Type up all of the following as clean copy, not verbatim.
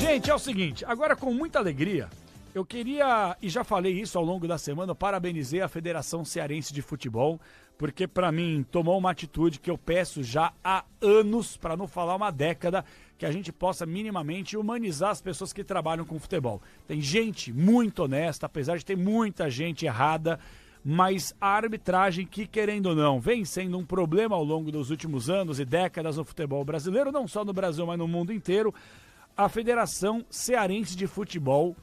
Gente, é o seguinte, agora com muita alegria, eu queria, e já falei isso ao longo da semana, parabenizei a Federação Cearense de Futebol, porque para mim tomou uma atitude que eu peço já há anos, para não falar uma década, que a gente possa minimamente humanizar as pessoas que trabalham com futebol. Tem gente muito honesta, apesar de ter muita gente errada, mas a arbitragem que, querendo ou não, vem sendo um problema ao longo dos últimos anos e décadas no futebol brasileiro, não só no Brasil, mas no mundo inteiro. A Federação Cearense de Futebol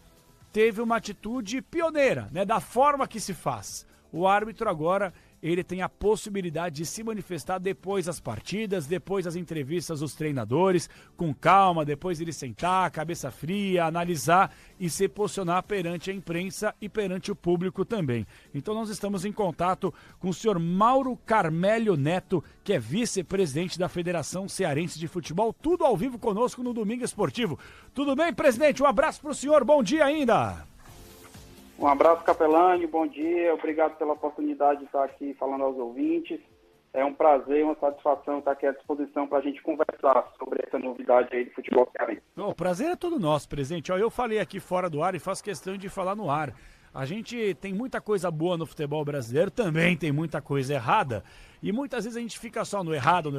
teve uma atitude pioneira, né, da forma que se faz. O árbitro agora, ele tem a possibilidade de se manifestar depois das partidas, depois das entrevistas dos treinadores, com calma, depois ele sentar, cabeça fria, analisar e se posicionar perante a imprensa e perante o público também. Então nós estamos em contato com o senhor Mauro Carmélio Neto, que é vice-presidente da Federação Cearense de Futebol, tudo ao vivo conosco no Domingo Esportivo. Tudo bem, presidente? Um abraço para o senhor, bom dia ainda! Um abraço, Capelani, bom dia, obrigado pela oportunidade de estar aqui falando aos ouvintes. É um prazer, uma satisfação estar aqui à disposição para a gente conversar sobre essa novidade aí do futebol cearense. O prazer é todo nosso, presidente. Eu falei aqui fora do ar e faço questão de falar no ar. A gente tem muita coisa boa no futebol brasileiro, também tem muita coisa errada. E muitas vezes a gente fica só no errado,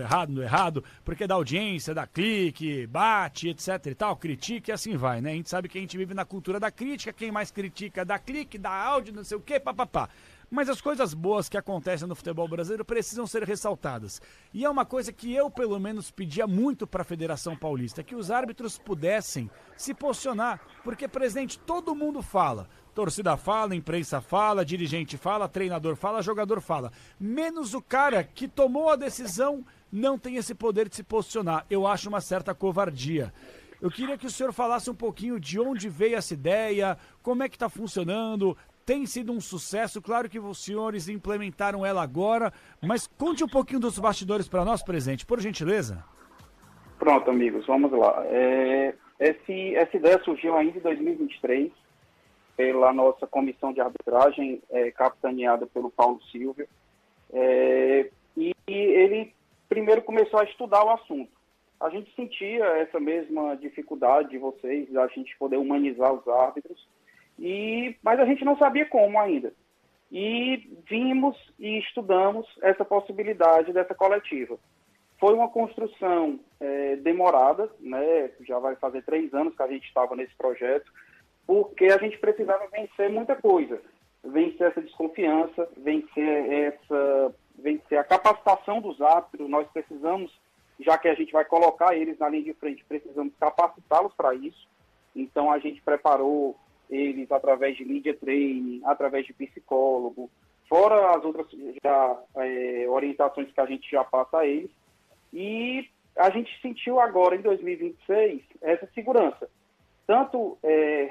porque dá audiência, dá clique, bate, etc e tal, critica e assim vai, né? A gente sabe que a gente vive na cultura da crítica, quem mais critica dá clique, dá áudio, não sei o quê, papapá. Mas as coisas boas que acontecem no futebol brasileiro precisam ser ressaltadas. E é uma coisa que eu, pelo menos, pedia muito para a Federação Paulista, que os árbitros pudessem se posicionar. Porque, presidente, todo mundo fala. Torcida fala, imprensa fala, dirigente fala, treinador fala, jogador fala. Menos o cara que tomou a decisão não tem esse poder de se posicionar. Eu acho uma certa covardia. Eu queria que o senhor falasse um pouquinho de onde veio essa ideia, como é que está funcionando. Tem sido um sucesso, claro que os senhores implementaram ela agora, mas conte um pouquinho dos bastidores para nós, presidente, por gentileza. Pronto, amigos, vamos lá. Essa ideia surgiu ainda em 2023, pela nossa comissão de arbitragem, capitaneada pelo Paulo Silvio, e ele primeiro começou a estudar o assunto. A gente sentia essa mesma dificuldade de vocês, da gente poder humanizar os árbitros, mas a gente não sabia como ainda. E vimos e estudamos essa possibilidade dessa coletiva. Foi uma construção demorada, né? Já vai fazer 3 anos que a gente estava nesse projeto, porque a gente precisava vencer muita coisa. Vencer essa desconfiança, vencer a capacitação dos árbitros. Nós precisamos, já que a gente vai colocar eles na linha de frente, precisamos capacitá-los para isso. Então a gente preparou eles através de media training, através de psicólogo, fora as outras orientações que a gente já passa a eles. E a gente sentiu agora, em 2026, essa segurança. Tanto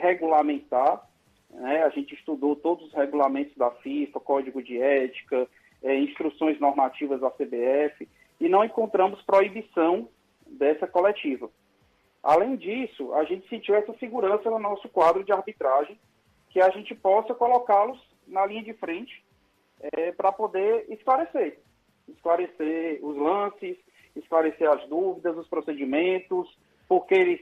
regulamentar, né, a gente estudou todos os regulamentos da FIFA, código de ética, instruções normativas da CBF, e não encontramos proibição dessa coletiva. Além disso, a gente sentiu essa segurança no nosso quadro de arbitragem, que a gente possa colocá-los na linha de frente para poder esclarecer os lances, esclarecer as dúvidas, os procedimentos, porque eles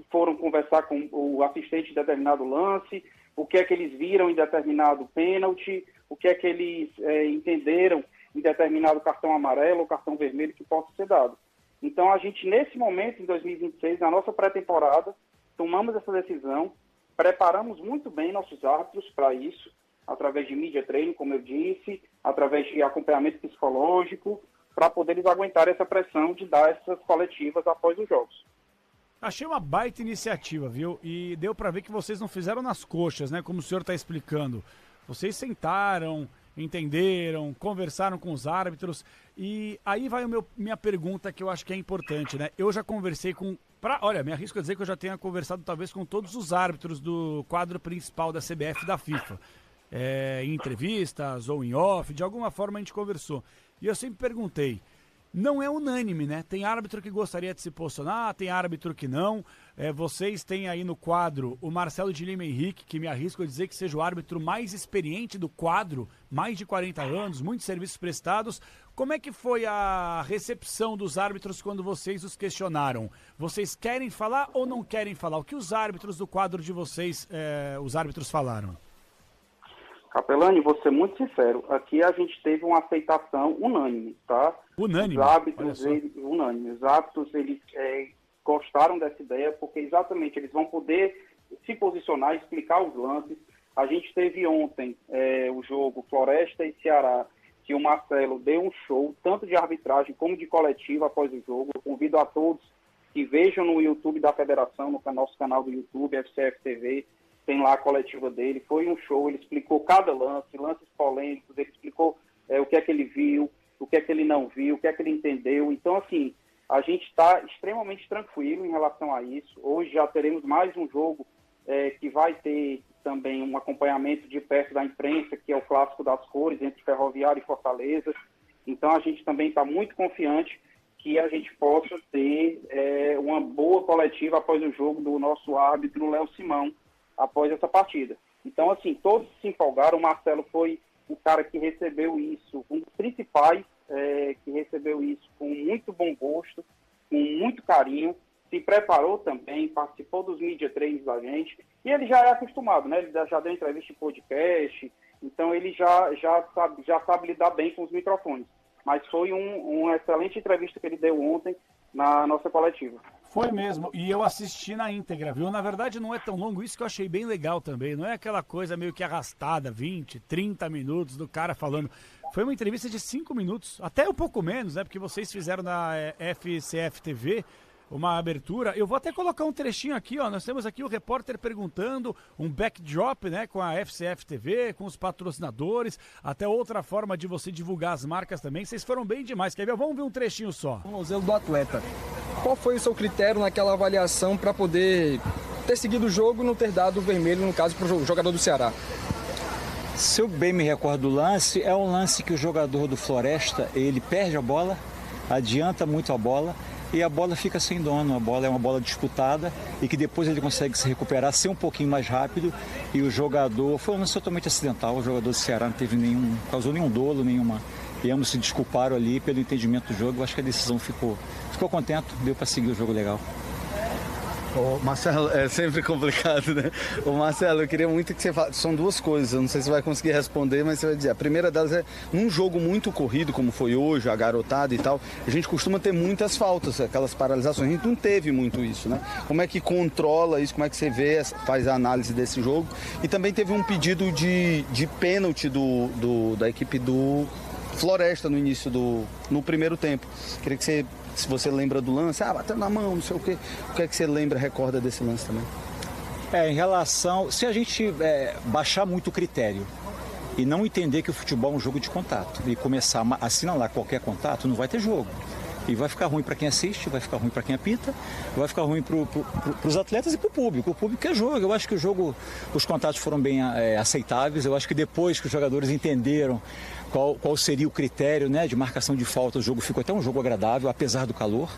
foram conversar com o assistente de determinado lance, o que é que eles viram em determinado pênalti, o que é que eles entenderam em determinado cartão amarelo ou cartão vermelho que possa ser dado. Então, a gente, nesse momento, em 2026, na nossa pré-temporada, tomamos essa decisão, preparamos muito bem nossos árbitros para isso, através de media training, como eu disse, através de acompanhamento psicológico, para poder eles aguentar essa pressão de dar essas coletivas após os jogos. Achei uma baita iniciativa, viu? E deu para ver que vocês não fizeram nas coxas, né? Como o senhor está explicando. Vocês sentaram, entenderam, conversaram com os árbitros. E aí vai minha pergunta, que eu acho que é importante, né? Eu já conversei olha, me arrisco a dizer que eu já tenha conversado talvez com todos os árbitros do quadro principal da CBF e da FIFA. Em entrevistas ou em off, de alguma forma a gente conversou. E eu sempre perguntei, não é unânime, né? Tem árbitro que gostaria de se posicionar, tem árbitro que não. Vocês têm aí no quadro o Marcelo de Lima Henrique, que me arrisco a dizer que seja o árbitro mais experiente do quadro, mais de 40 anos, muitos serviços prestados. Como é que foi a recepção dos árbitros quando vocês os questionaram? Vocês querem falar ou não querem falar? O que os árbitros do quadro de vocês, os árbitros falaram? Capelani, vou ser muito sincero, aqui a gente teve uma aceitação unânime, tá? Unânime? Os árbitros, unânime. Os árbitros, eles gostaram dessa ideia, porque exatamente eles vão poder se posicionar, explicar os lances. A gente teve ontem o jogo Floresta e Ceará, que o Marcelo deu um show, tanto de arbitragem como de coletiva após o jogo. Eu convido a todos que vejam no YouTube da Federação, no nosso canal do YouTube, FCF TV, tem lá a coletiva dele, foi um show, ele explicou cada lance, lances polêmicos, ele explicou o que é que ele viu, o que é que ele não viu, o que é que ele entendeu. Então, assim, a gente está extremamente tranquilo em relação a isso. Hoje já teremos mais um jogo que vai ter também um acompanhamento de perto da imprensa, que é o Clássico das Cores, entre Ferroviário e Fortaleza. Então, a gente também está muito confiante que a gente possa ter uma boa coletiva após o jogo do nosso árbitro, Léo Simão, após essa partida. Então, assim, todos se empolgaram. O Marcelo foi o cara que recebeu isso, um dos principais que recebeu isso com muito bom gosto, com muito carinho, se preparou também, participou dos media trainings da gente, e ele já é acostumado, né? Ele já deu entrevista em podcast, então ele já sabe lidar bem com os microfones. Mas foi uma excelente entrevista que ele deu ontem na nossa coletiva. Foi mesmo, e eu assisti na íntegra, viu? Na verdade não é tão longo, isso que eu achei bem legal também, não é aquela coisa meio que arrastada, 20, 30 minutos do cara falando. Foi uma entrevista de 5 minutos, até um pouco menos, né? Porque vocês fizeram na FCF TV uma abertura. Eu vou até colocar um trechinho aqui, ó. Nós temos aqui o repórter perguntando, um backdrop, né, com a FCF TV, com os patrocinadores, até outra forma de você divulgar as marcas também. Vocês foram bem demais. Quer ver? Vamos ver um trechinho só. O zelo do atleta. Qual foi o seu critério naquela avaliação para poder ter seguido o jogo e não ter dado o vermelho, no caso, para o jogador do Ceará? Se eu bem me recordo do lance, é um lance que o jogador do Floresta, ele perde a bola, adianta muito a bola, e a bola fica sem dono. A bola é uma bola disputada e que depois ele consegue se recuperar, ser um pouquinho mais rápido, e o jogador, foi um lance totalmente acidental, o jogador do Ceará não teve causou nenhum dolo, e ambos se desculparam ali pelo entendimento do jogo. Eu acho que a decisão ficou contente, deu para seguir o jogo legal. Ô, Marcelo, é sempre complicado, né? Ô, Marcelo, eu queria muito que você falasse. São duas coisas, eu não sei se você vai conseguir responder, mas você vai dizer. A primeira delas é, num jogo muito corrido, como foi hoje, a garotada e tal, a gente costuma ter muitas faltas, aquelas paralisações. A gente não teve muito isso, né? Como é que controla isso? Como é que você vê, faz a análise desse jogo? E também teve um pedido de pênalti da equipe do Floresta no início no primeiro tempo. Queria que você, se você lembra do lance, bateu na mão, não sei o quê. O que é que você recorda desse lance também? Em relação, se a gente baixar muito o critério e não entender que o futebol é um jogo de contato e começar a assinalar qualquer contato, não vai ter jogo. E vai ficar ruim para quem assiste, vai ficar ruim para quem apita, vai ficar ruim para os atletas e para o público. O público quer jogo. Eu acho que os contatos foram bem aceitáveis. Eu acho que depois que os jogadores entenderam qual seria o critério, né, de marcação de falta, o jogo ficou até um jogo agradável, apesar do calor,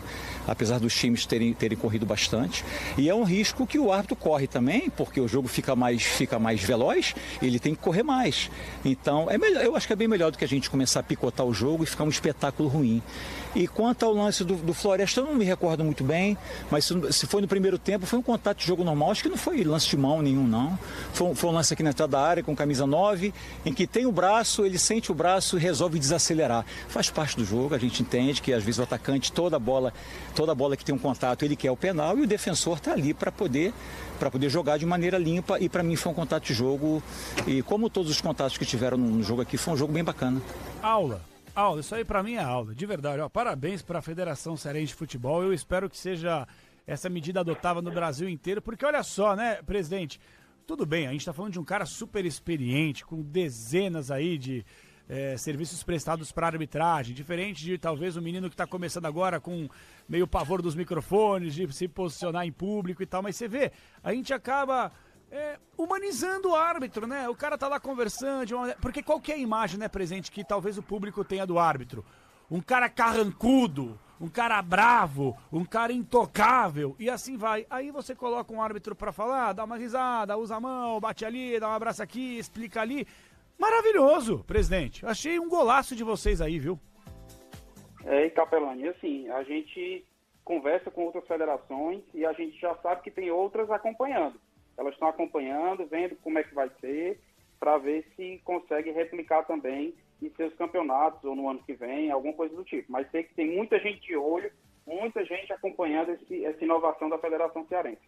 apesar dos times terem corrido bastante. E é um risco que o árbitro corre também, porque o jogo fica mais veloz, ele tem que correr mais. Então, eu acho que é bem melhor do que a gente começar a picotar o jogo e ficar um espetáculo ruim. E quanto ao lance do Floresta, eu não me recordo muito bem, mas se foi no primeiro tempo, foi um contato de jogo normal, acho que não foi lance de mão nenhum, não. Foi um lance aqui na entrada da área, com camisa 9, em que tem o braço, ele sente o braço e resolve desacelerar. Faz parte do jogo, a gente entende que às vezes o atacante, toda bola que tem um contato, ele quer o penal, e o defensor está ali para poder jogar de maneira limpa, e para mim foi um contato de jogo, e como todos os contatos que tiveram no jogo aqui, foi um jogo bem bacana. Aula, isso aí pra mim é aula, de verdade. Parabéns pra Federação Cearense de Futebol. Eu espero que seja essa medida adotada no Brasil inteiro, porque olha só, né, presidente, tudo bem, a gente tá falando de um cara super experiente, com dezenas aí de serviços prestados para arbitragem, diferente de talvez o menino que tá começando agora com meio pavor dos microfones, de se posicionar em público e tal, mas você vê, a gente acaba humanizando o árbitro, né? O cara tá lá conversando, porque qual que é a imagem, né, presente, que talvez o público tenha do árbitro? um cara carrancudo, um cara bravo, um cara intocável, e assim vai. Aí você coloca um árbitro pra falar, dá uma risada, usa a mão, bate ali, dá um abraço aqui, explica ali. Maravilhoso, presidente. Achei um golaço de vocês aí, viu? E Capelani, assim, a gente conversa com outras federações e a gente já sabe que tem outras acompanhando. Elas estão acompanhando, vendo como é que vai ser, para ver se consegue replicar também em seus campeonatos ou no ano que vem, alguma coisa do tipo. Mas sei que tem muita gente de olho, muita gente acompanhando essa inovação da Federação Cearense.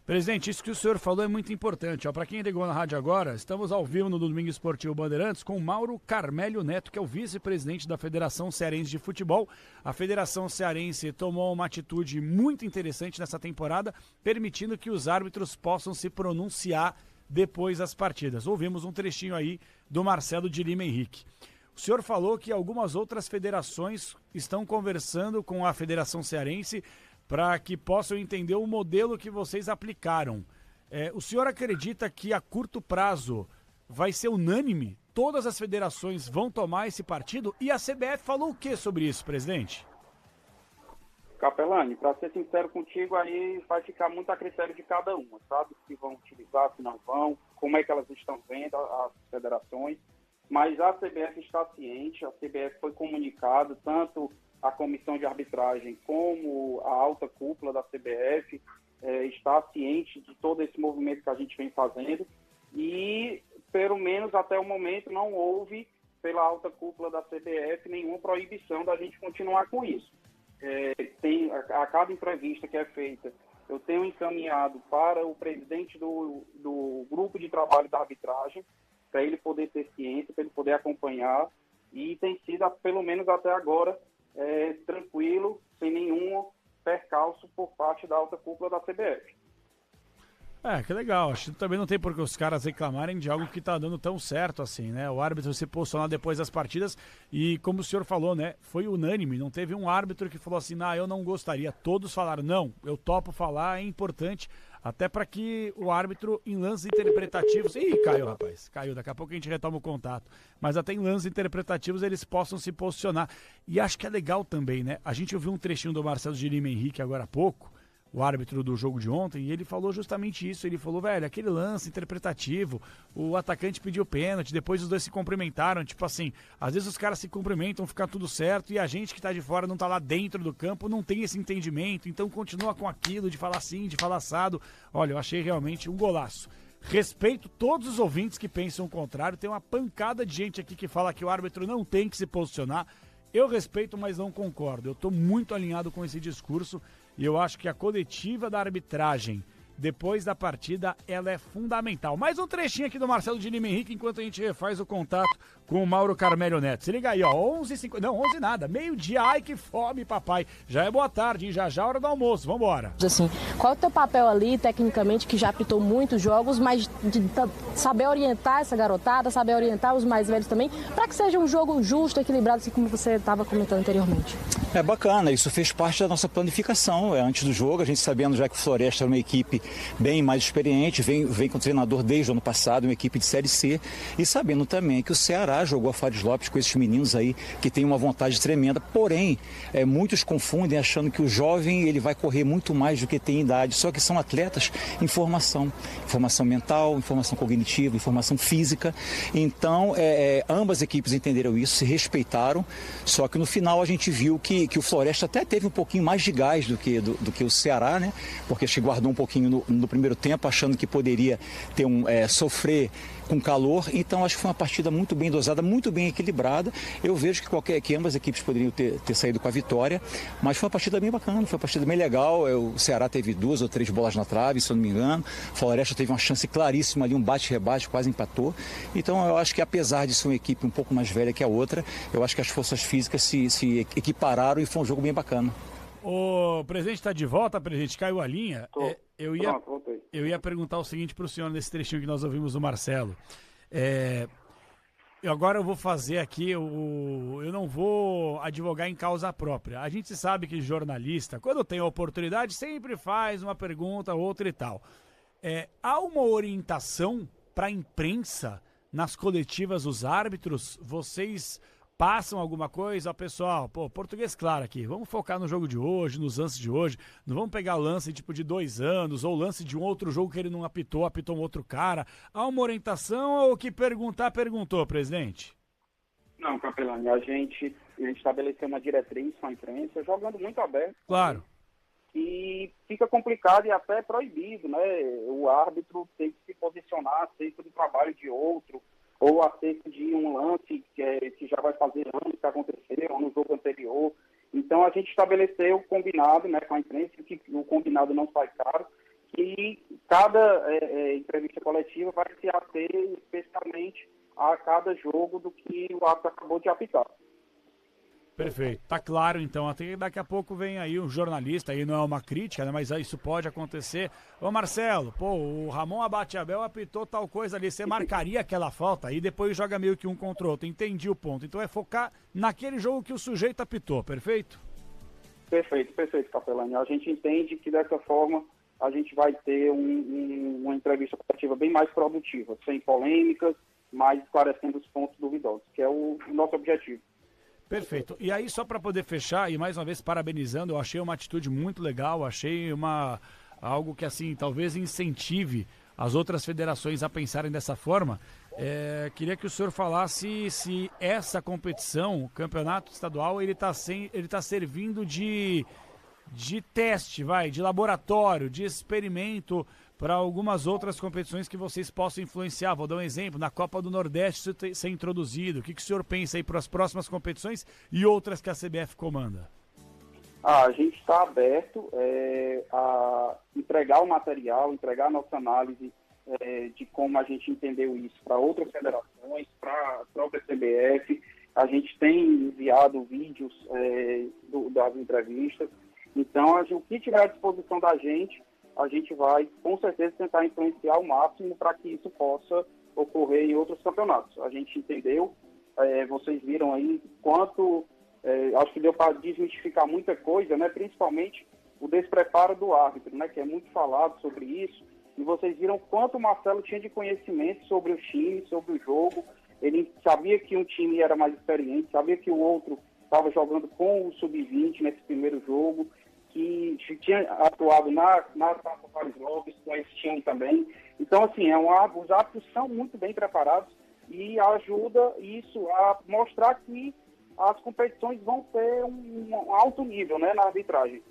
Presidente, isso que o senhor falou é muito importante. Para quem ligou na rádio agora, estamos ao vivo no Domingo Esportivo Bandeirantes com Mauro Carmélio Neto, que é o vice-presidente da Federação Cearense de Futebol. A Federação Cearense tomou uma atitude muito interessante nessa temporada, permitindo que os árbitros possam se pronunciar depois das partidas. Ouvimos um trechinho aí do Marcelo de Lima Henrique. O senhor falou que algumas outras federações estão conversando com a Federação Cearense para que possam entender o modelo que vocês aplicaram. O senhor acredita que a curto prazo vai ser unânime? Todas as federações vão tomar esse partido? E a CBF falou o que sobre isso, presidente? Capelani, para ser sincero contigo, aí vai ficar muito a critério de cada uma, sabe? Se vão utilizar, se não vão, como é que elas estão vendo, as federações. Mas a CBF está ciente, a CBF foi comunicado, tanto a comissão de arbitragem como a alta cúpula da CBF está ciente de todo esse movimento que a gente vem fazendo e, pelo menos até o momento, não houve, pela alta cúpula da CBF, nenhuma proibição da gente continuar com isso. A cada entrevista que é feita, eu tenho encaminhado para o presidente do grupo de trabalho da arbitragem, para ele poder ter ciência, para ele poder acompanhar, e tem sido, pelo menos até agora, tranquilo, sem nenhum percalço por parte da alta cúpula da CBF. Que legal. Acho que também não tem por que os caras reclamarem de algo que tá dando tão certo assim, né? O árbitro se posicionar depois das partidas e, como o senhor falou, né? Foi unânime, não teve um árbitro que falou assim, eu não gostaria. Todos falaram, não, eu topo falar, é importante, até para que o árbitro, em lances interpretativos... Ih, caiu, rapaz, caiu, daqui a pouco a gente retoma o contato. Mas até em lances interpretativos eles possam se posicionar. E acho que é legal também, né? A gente ouviu um trechinho do Marcelo de Lima Henrique agora há pouco, o árbitro do jogo de ontem, e ele falou justamente isso. Ele falou, velho, aquele lance interpretativo, o atacante pediu pênalti, depois os dois se cumprimentaram, tipo assim, às vezes os caras se cumprimentam, fica tudo certo, e a gente que tá de fora, não tá lá dentro do campo, não tem esse entendimento, então continua com aquilo, de falar assim, de falar assado. Olha, eu achei realmente um golaço. Respeito todos os ouvintes que pensam o contrário, tem uma pancada de gente aqui que fala que o árbitro não tem que se posicionar. Eu respeito, mas não concordo. Eu tô muito alinhado com esse discurso. E eu acho que a coletiva da arbitragem, depois da partida, ela é fundamental. Mais um trechinho aqui do Marcelo de Lima Henrique, enquanto a gente refaz o contato com o Mauro Carmélio Neto. Se liga aí, ó, 11h50, não, 11 nada, meio-dia, ai que fome, papai. Já é boa tarde, hein? Já hora do almoço, vambora. Assim, qual é o teu papel ali, tecnicamente, que já apitou muitos jogos, mas de saber orientar essa garotada, saber orientar os mais velhos também, para que seja um jogo justo, equilibrado, assim como você estava comentando anteriormente? É bacana, isso fez parte da nossa planificação. Antes do jogo, a gente sabendo já que o Floresta era uma equipe bem mais experiente, vem com o treinador desde o ano passado, uma equipe de Série C, e sabendo também que o Ceará jogou a Fares Lopes com esses meninos aí que tem uma vontade tremenda, porém, muitos confundem achando que o jovem ele vai correr muito mais do que tem idade, só que são atletas em formação mental, informação cognitiva, informação física. Então, ambas equipes entenderam isso, se respeitaram, só que no final a gente viu que o Floresta até teve um pouquinho mais de gás do que o Ceará, né? Porque se guardou um pouquinho no primeiro tempo, achando que poderia ter sofrer com calor. Então acho que foi uma partida muito bem dosada, muito bem equilibrada. Eu vejo que ambas as equipes poderiam ter saído com a vitória, mas foi uma partida bem bacana, foi uma partida bem legal. O Ceará teve 2 ou 3 bolas na trave, se eu não me engano. O Floresta teve uma chance claríssima ali, um bate-rebate, quase empatou. Então eu acho que apesar de ser uma equipe um pouco mais velha que a outra, eu acho que as forças físicas se equipararam e foi um jogo bem bacana. O presidente está de volta, presidente, caiu a linha. Eu ia perguntar o seguinte para o senhor nesse trechinho que nós ouvimos do Marcelo. Agora eu vou fazer aqui, eu não vou advogar em causa própria. A gente sabe que jornalista, quando tem a oportunidade, sempre faz uma pergunta, outra e tal. Há uma orientação para a imprensa nas coletivas dos árbitros? Vocês passam alguma coisa, pessoal, português claro aqui, vamos focar no jogo de hoje, nos lances de hoje, não vamos pegar lance tipo de 2 anos, ou lance de um outro jogo que ele não apitou um outro cara. Há uma orientação ou o que perguntar, perguntou, presidente? Não, Capelani, a gente estabeleceu uma diretriz com a imprensa, jogando muito aberto. Claro. E fica complicado e até proibido, né? O árbitro tem que se posicionar acerca do trabalho de outro, ou acerca de um lance que já vai fazer anos que aconteceu, ou no jogo anterior. Então, a gente estabeleceu o combinado, né, com a imprensa, que o combinado não sai caro, que cada entrevista coletiva vai se ater especialmente a cada jogo do que o árbitro acabou de apitar. Perfeito, tá claro então, até daqui a pouco vem aí um jornalista, aí não é uma crítica, né, mas isso pode acontecer. Ô Marcelo, o Ramon Abate-Abel apitou tal coisa ali, você marcaria aquela falta e depois joga meio que um contra o outro, entendi o ponto. Então é focar naquele jogo que o sujeito apitou, perfeito? Perfeito, Capelani. A gente entende que dessa forma a gente vai ter uma entrevista coletiva bem mais produtiva, sem polêmicas, mas esclarecendo os pontos duvidosos, que é o nosso objetivo. Perfeito. E aí, só para poder fechar, e mais uma vez parabenizando, eu achei uma atitude muito legal, achei algo que, assim, talvez incentive as outras federações a pensarem dessa forma. Queria que o senhor falasse se essa competição, o campeonato estadual, ele tá servindo de teste, de laboratório, de experimento para algumas outras competições que vocês possam influenciar. Vou dar um exemplo, na Copa do Nordeste isso ser introduzido. O que o senhor pensa aí para as próximas competições e outras que a CBF comanda? A gente está aberto a entregar o material, entregar a nossa análise de como a gente entendeu isso para outras federações, para a própria CBF. A gente tem enviado vídeos das entrevistas. Então, o que tiver à disposição da gente, a gente vai, com certeza, tentar influenciar o máximo para que isso possa ocorrer em outros campeonatos. A gente entendeu, vocês viram aí quanto, acho que deu para desmistificar muita coisa, né? Principalmente o despreparo do árbitro, né? Que é muito falado sobre isso, e vocês viram quanto o Marcelo tinha de conhecimento sobre o time, sobre o jogo. Ele sabia que um time era mais experiente, sabia que o outro estava jogando com o Sub-20 nesse primeiro jogo, que tinha atuado na Taça Paris Lopes, com esse time também. Então, assim, os árbitros são muito bem preparados e ajuda isso a mostrar que as competições vão ter um alto nível, né, na arbitragem.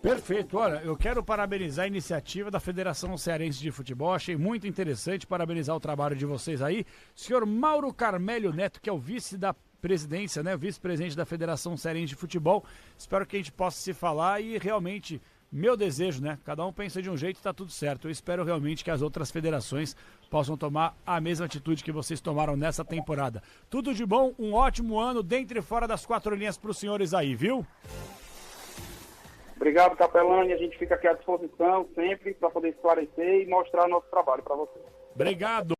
Perfeito, olha, eu quero parabenizar a iniciativa da Federação Cearense de Futebol, achei muito interessante, parabenizar o trabalho de vocês aí. Senhor Mauro Carmélio Neto, que é o vice da presidência, né, vice-presidente da Federação Cearense de Futebol, espero que a gente possa se falar e realmente, meu desejo, né, cada um pensa de um jeito e tá tudo certo, eu espero realmente que as outras federações possam tomar a mesma atitude que vocês tomaram nessa temporada. Tudo de bom, um ótimo ano dentro e fora das 4 linhas pros senhores aí, viu? Obrigado, Capelani, a gente fica aqui à disposição sempre para poder esclarecer e mostrar nosso trabalho para vocês. Obrigado.